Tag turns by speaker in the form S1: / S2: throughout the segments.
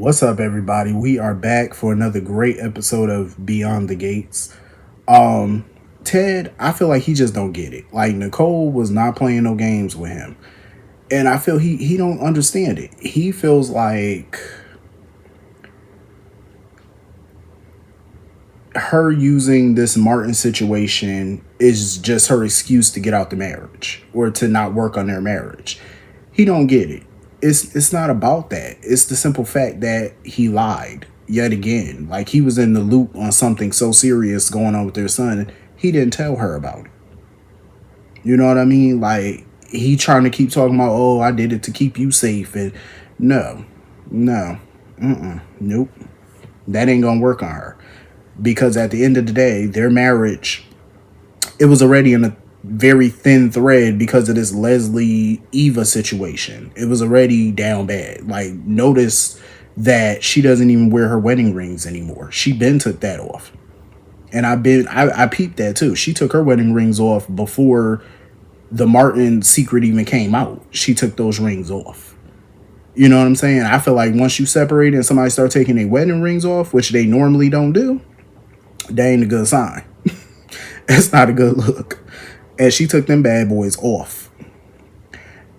S1: What's up, everybody? We are back for another great episode of Beyond the Gates. Um, Ted, I feel like he just don't get it. Like Nicole was not playing no games with him, and I feel he don't understand it. He feels like her using this Martin situation is just her excuse to get out the marriage or to not work on their marriage. He don't get it. It's not about that. It's the simple fact that he lied yet again. Like he was in the loop on something so serious going on with their son. He didn't tell her about it. You know what I mean? Like he trying to keep talking about, oh, I did it to keep you safe, and no, no, nope, that ain't gonna work on her because at the end of the day, their marriage, it was already in a very thin thread because of this Leslie Eva situation. It was already down bad. Like, notice that she doesn't even wear her wedding rings anymore. She been took that off. And I peeped that too. She took her wedding rings off before the Martin secret even came out. She took those rings off. You know what I'm saying? I feel like once you separate and somebody start taking their wedding rings off, which they normally don't do, that ain't a good sign. It's not a good look. And she took them bad boys off.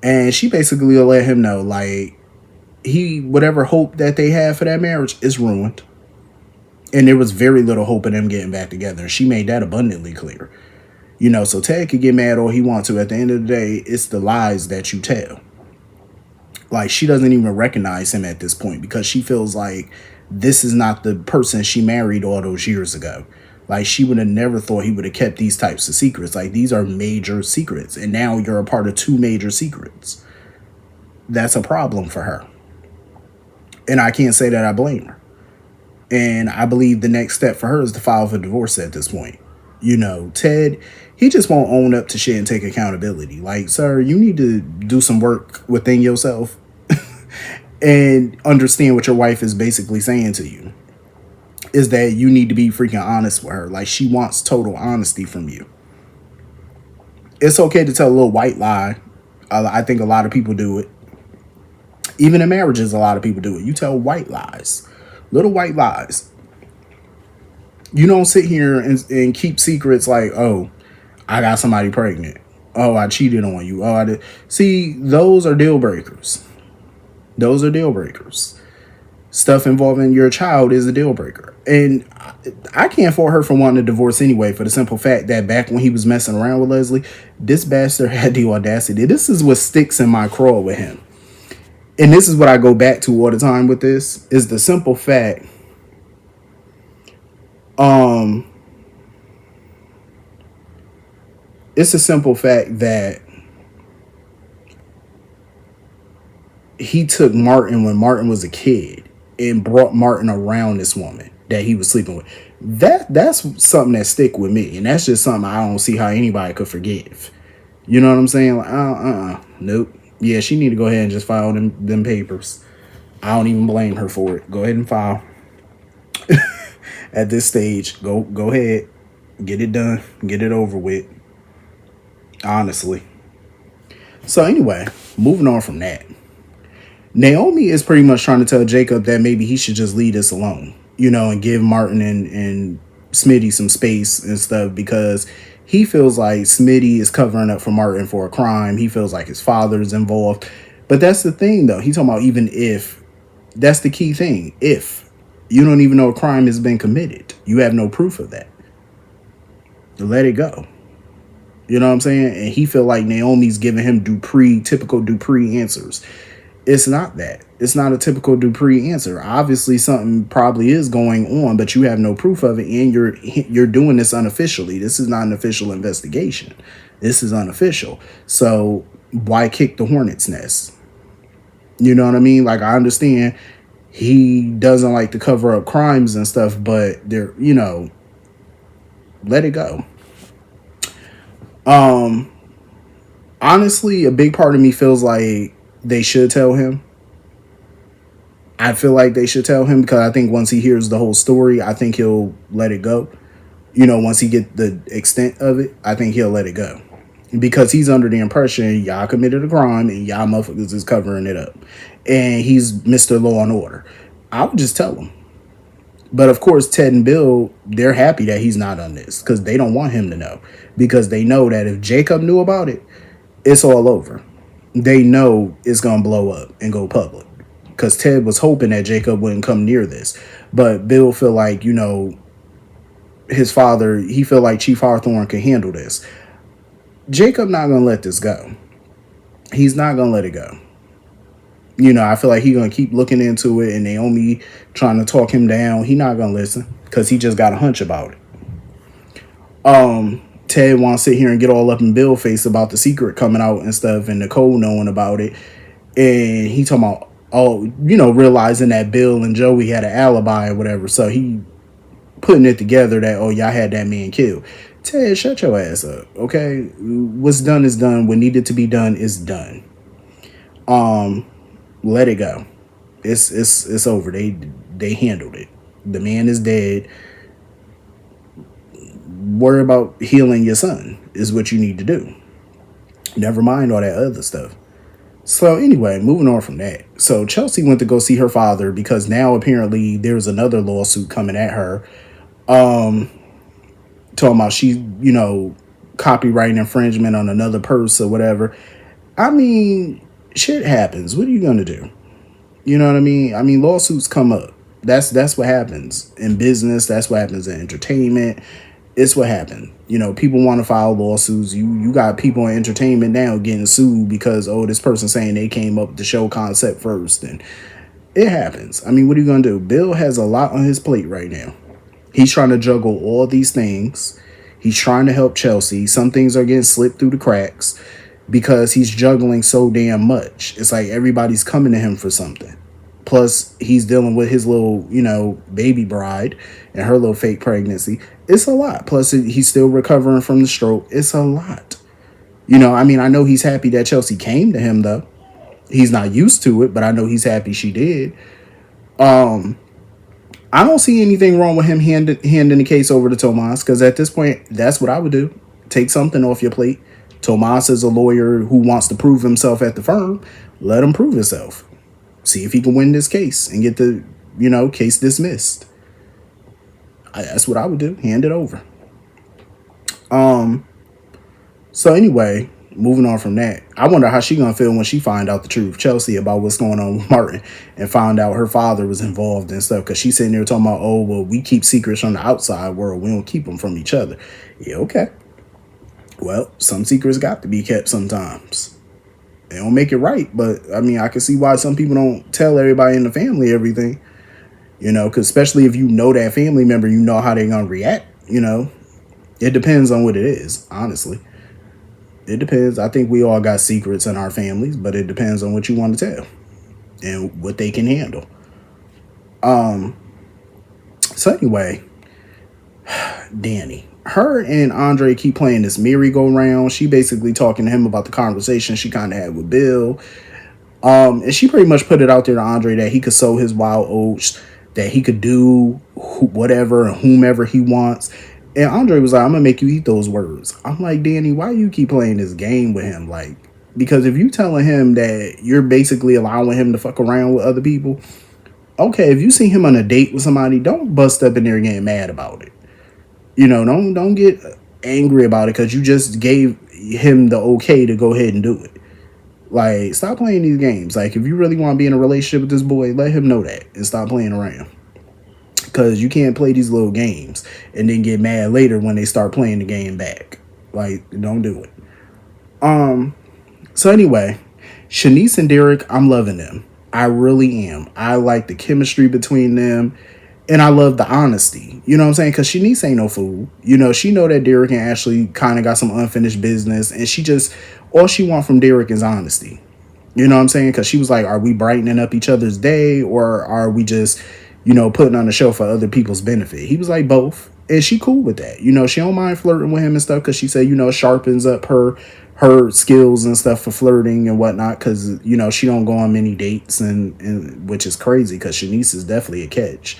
S1: And she basically let him know, like, whatever hope that they had for that marriage is ruined. And there was very little hope in them getting back together. She made that abundantly clear. You know, so Ted could get mad all he wants to. At the end of the day, it's the lies that you tell. Like, she doesn't even recognize him at this point because she feels like this is not the person she married all those years ago. Like, she would have never thought he would have kept these types of secrets. Like, these are major secrets. And now you're a part of two major secrets. That's a problem for her. And I can't say that I blame her. And I believe the next step for her is to file for divorce at this point. You know, Ted, he just won't own up to shit and take accountability. Like, sir, you need to do some work within yourself and understand what your wife is basically saying to you. Is that you need to be freaking honest with her. Like, she wants total honesty from you. It's okay to tell a little white lie. I think a lot of people do it. Even in marriages, a lot of people do it. You tell white lies. Little white lies. You don't sit here and keep secrets like, oh, I got somebody pregnant. Oh, I cheated on you. Oh, I did. See, those are deal breakers. Those are deal breakers. Stuff involving your child is a deal breaker. And I can't fault her for wanting a divorce anyway, for the simple fact that back when he was messing around with Leslie, this bastard had the audacity. This is what sticks in my craw with him. And this is what I go back to all the time with this, is the simple fact. It's a simple fact that he took Martin when Martin was a kid and brought Martin around this woman that he was sleeping with. That's something that stick with me, and that's just something I don't see how anybody could forgive. You know what I'm saying? Like, nope. Yeah, she need to go ahead and just file them papers. I don't even blame her for it. Go ahead and file. At this stage, go ahead, get it done, get it over with. Honestly. So anyway, moving on from that. Naomi is pretty much trying to tell Jacob that maybe he should just leave this alone, you know, and give Martin and Smitty some space and stuff because he feels like Smitty is covering up for Martin for a crime. He feels like his father is involved. But that's the thing, though. He's talking about even if. That's the key thing. If. You don't even know a crime has been committed. You have no proof of that. Let it go. You know what I'm saying? And he feel like Naomi's giving him typical Dupree answers. It's not that. It's not a typical Dupree answer. Obviously, something probably is going on, but you have no proof of it, and you're doing this unofficially. This is not an official investigation. This is unofficial. So why kick the hornet's nest? You know what I mean? Like, I understand he doesn't like to cover up crimes and stuff, but they're, you know, let it go. Honestly, a big part of me feels like they should tell him. I feel like they should tell him because I think once he hears the whole story, I think he'll let it go. You know, once he get the extent of it, I think he'll let it go. Because he's under the impression y'all committed a crime and y'all motherfuckers is covering it up. And he's Mr. Law and Order. I would just tell him. But of course, Ted and Bill, they're happy that he's not on this because they don't want him to know. Because they know that if Jacob knew about it, it's all over. They know it's going to blow up and go public. Because Ted was hoping that Jacob wouldn't come near this. But Bill feel like, his father, he feel like Chief Hawthorne can handle this. Jacob not going to let this go. He's not going to let it go. I feel like he's going to keep looking into it, and Naomi trying to talk him down. He not going to listen because he just got a hunch about it. Ted wants to sit here and get all up in Bill's face about the secret coming out and stuff, and Nicole knowing about it. And he talking about, realizing that Bill and Joey had an alibi or whatever. So he putting it together that, oh, y'all had that man killed. Ted, shut your ass up, okay? What's done is done. What needed to be done is done. Let it go. It's over. They handled it. The man is dead. Worry about healing your son is what you need to do. Never mind all that other stuff. So anyway, moving on from that. So Chelsea went to go see her father because now apparently there's another lawsuit coming at her. Talking about she, copyright infringement on another purse or whatever. I mean, shit happens. What are you going to do? You know what I mean? I mean, lawsuits come up. That's what happens in business. That's what happens in entertainment. It's what happened. People want to file lawsuits. You got people in entertainment now getting sued because, this person saying they came up with the show concept first. And it happens. I mean, what are you going to do? Bill has a lot on his plate right now. He's trying to juggle all these things. He's trying to help Chelsea. Some things are getting slipped through the cracks because he's juggling so damn much. It's like everybody's coming to him for something. Plus, he's dealing with his little, baby bride and her little fake pregnancy. It's a lot. Plus, he's still recovering from the stroke. It's a lot. I know he's happy that Chelsea came to him, though. He's not used to it, but I know he's happy she did. I don't see anything wrong with him handing the case over to Tomas, because at this point, that's what I would do. Take something off your plate. Tomas is a lawyer who wants to prove himself at the firm. Let him prove himself. See if he can win this case and get the, case dismissed. That's what I would do. Hand it over. So anyway, moving on from that, I wonder how she gonna feel when she find out the truth, Chelsea, about what's going on with Martin, and found out her father was involved and stuff. Because she's sitting there talking about, oh, well, we keep secrets from the outside world. We don't keep them from each other. Yeah, okay. Well, some secrets got to be kept sometimes. They don't make it right, but I can see why some people don't tell everybody in the family everything, because especially if you know that family member, you know how they're going to react, It depends on what it is, honestly. It depends. I think we all got secrets in our families, but it depends on what you want to tell and what they can handle. So anyway, Danny. Her and Andre keep playing this merry-go-round. She basically talking to him about the conversation she kind of had with Bill. And she pretty much put it out there to Andre that he could sow his wild oats, that he could do whatever and whomever he wants. And Andre was like, I'm going to make you eat those words. I'm like, Danny, why you keep playing this game with him? Like, because if you telling him that you're basically allowing him to fuck around with other people, okay, if you see him on a date with somebody, don't bust up in there getting mad about it. Don't get angry about it because you just gave him the okay to go ahead and do it. Like, stop playing these games. Like, if you really want to be in a relationship with this boy, let him know that and stop playing around. Because you can't play these little games and then get mad later when they start playing the game back. Like, don't do it. So anyway, Chenise and Derek, I'm loving them. I really am. I like the chemistry between them. And I love the honesty. You know what I'm saying? Because Chenise ain't no fool. She know that Derek and Ashley kind of got some unfinished business. And all she want from Derek is honesty. You know what I'm saying? Because she was like, are we brightening up each other's day? Or are we just, putting on a show for other people's benefit? He was like, both. And she cool with that. She don't mind flirting with him and stuff. Because she said, sharpens up her skills and stuff for flirting and whatnot. Because, she don't go on many dates. And which is crazy. Because Chenise is definitely a catch.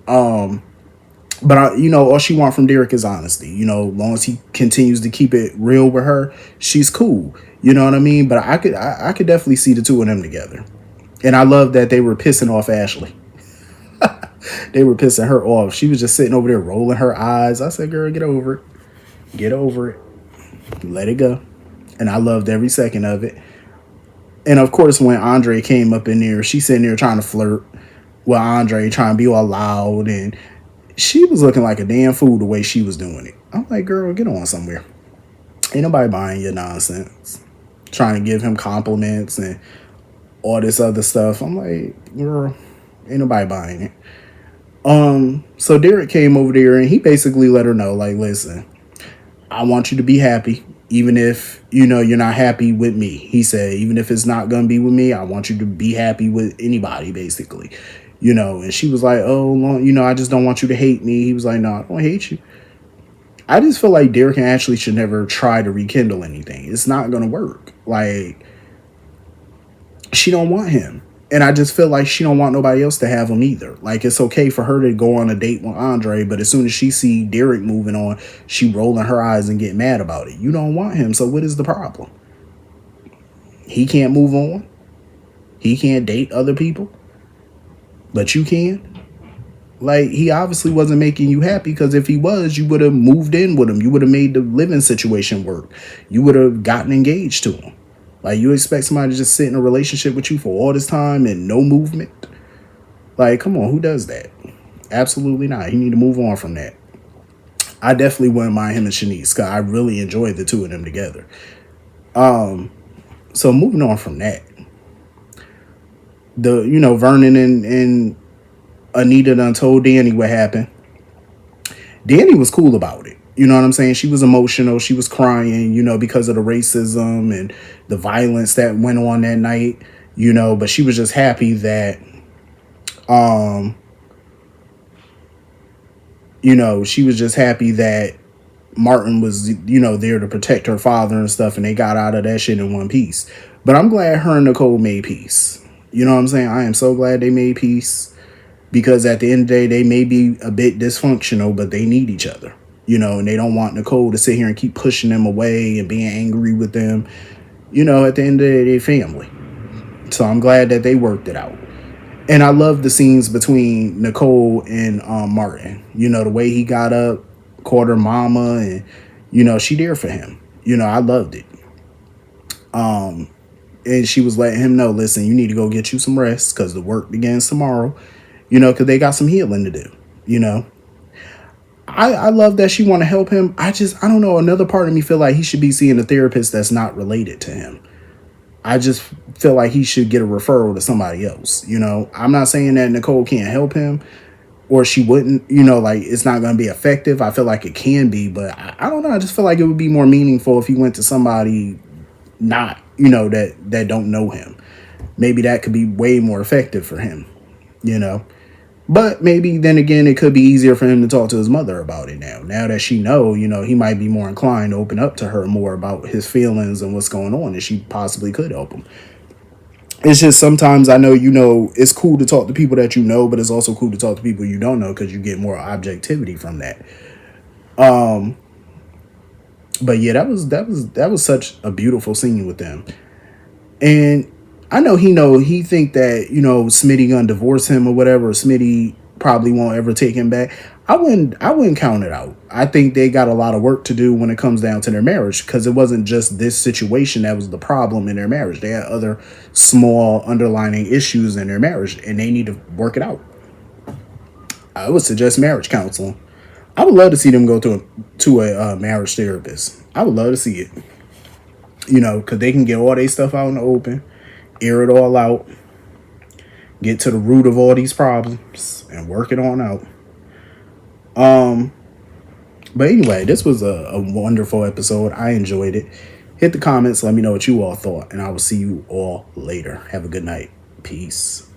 S1: But all she want from Derek is honesty. As long as he continues to keep it real with her, she's cool. You know what I mean? But I could definitely see the two of them together. And I love that they were pissing off Ashley. They were pissing her off. She was just sitting over there rolling her eyes. I said, girl, get over it. Get over it. Let it go. And I loved every second of it. And of course, when Andre came up in there, she's sitting there trying to flirt with Andre, trying to be all loud. And she was looking like a damn fool the way she was doing it. I'm like, girl, get on somewhere. Ain't nobody buying your nonsense. Trying to give him compliments and all this other stuff. I'm like, girl, ain't nobody buying it. So Derek came over there and he basically let her know, like, listen, I want you to be happy, even if, you're not happy with me. He said, even if it's not going to be with me, I want you to be happy with anybody, basically. And she was like, oh, I just don't want you to hate me. He was like, no, I don't hate you. I just feel like Derek and Ashley should never try to rekindle anything. It's not going to work. Like, she don't want him. And I just feel like she don't want nobody else to have him either. Like, it's okay for her to go on a date with Andre, but as soon as she see Derek moving on, she rolling her eyes and get mad about it. You don't want him, so what is the problem? He can't move on. He can't date other people, but you can. Like, he obviously wasn't making you happy, because if he was, you would have moved in with him. You would have made the living situation work. You would have gotten engaged to him. Like, you expect somebody to just sit in a relationship with you for all this time and no movement? Like, come on, who does that? Absolutely not. He need to move on from that. I definitely wouldn't mind him and Chenise, because I really enjoyed the two of them together. So moving on from that, Vernon and Anita done told Danny what happened. Danny was cool about it. You know what I'm saying? She was emotional. She was crying, because of the racism and the violence that went on that night, but she was just happy that, she was just happy that Martin was, there to protect her father and stuff, and they got out of that shit in one piece. But I'm glad her and Nicole made peace. You know what I'm saying? I am so glad they made peace, because at the end of the day, they may be a bit dysfunctional, but they need each other. And they don't want Nicole to sit here and keep pushing them away and being angry with them. At the end of the day, they're family. So I'm glad that they worked it out. And I love the scenes between Nicole and Martin. The way he got up, called her mama, and, she there for him. I loved it. And she was letting him know, listen, you need to go get you some rest, because the work begins tomorrow, because they got some healing to do, I love that she want to help him. I don't know. Another part of me feel like he should be seeing a therapist that's not related to him. I just feel like he should get a referral to somebody else. I'm not saying that Nicole can't help him, or she wouldn't, like, it's not going to be effective. I feel like it can be, but I don't know. I just feel like it would be more meaningful if he went to somebody not, that don't know him. Maybe that could be way more effective for him, But maybe then again, it could be easier for him to talk to his mother about it now. Now that she know, he might be more inclined to open up to her more about his feelings and what's going on, and she possibly could help him. It's just sometimes I know, it's cool to talk to people that you know, but it's also cool to talk to people you don't know, because you get more objectivity from that. But yeah, that was such a beautiful scene with them. And I know he think that, Smitty gonna divorce him or whatever. Smitty probably won't ever take him back. I wouldn't count it out. I think they got a lot of work to do when it comes down to their marriage, because it wasn't just this situation that was the problem in their marriage. They had other small underlying issues in their marriage, and they need to work it out. I would suggest marriage counseling. I would love to see them go to a marriage therapist. I would love to see it. Because they can get all their stuff out in the open, air it all out, get to the root of all these problems, and work it on out. But anyway, this was a wonderful episode. I enjoyed it. Hit the comments, let me know what you all thought, and I will see you all later. Have a good night. Peace.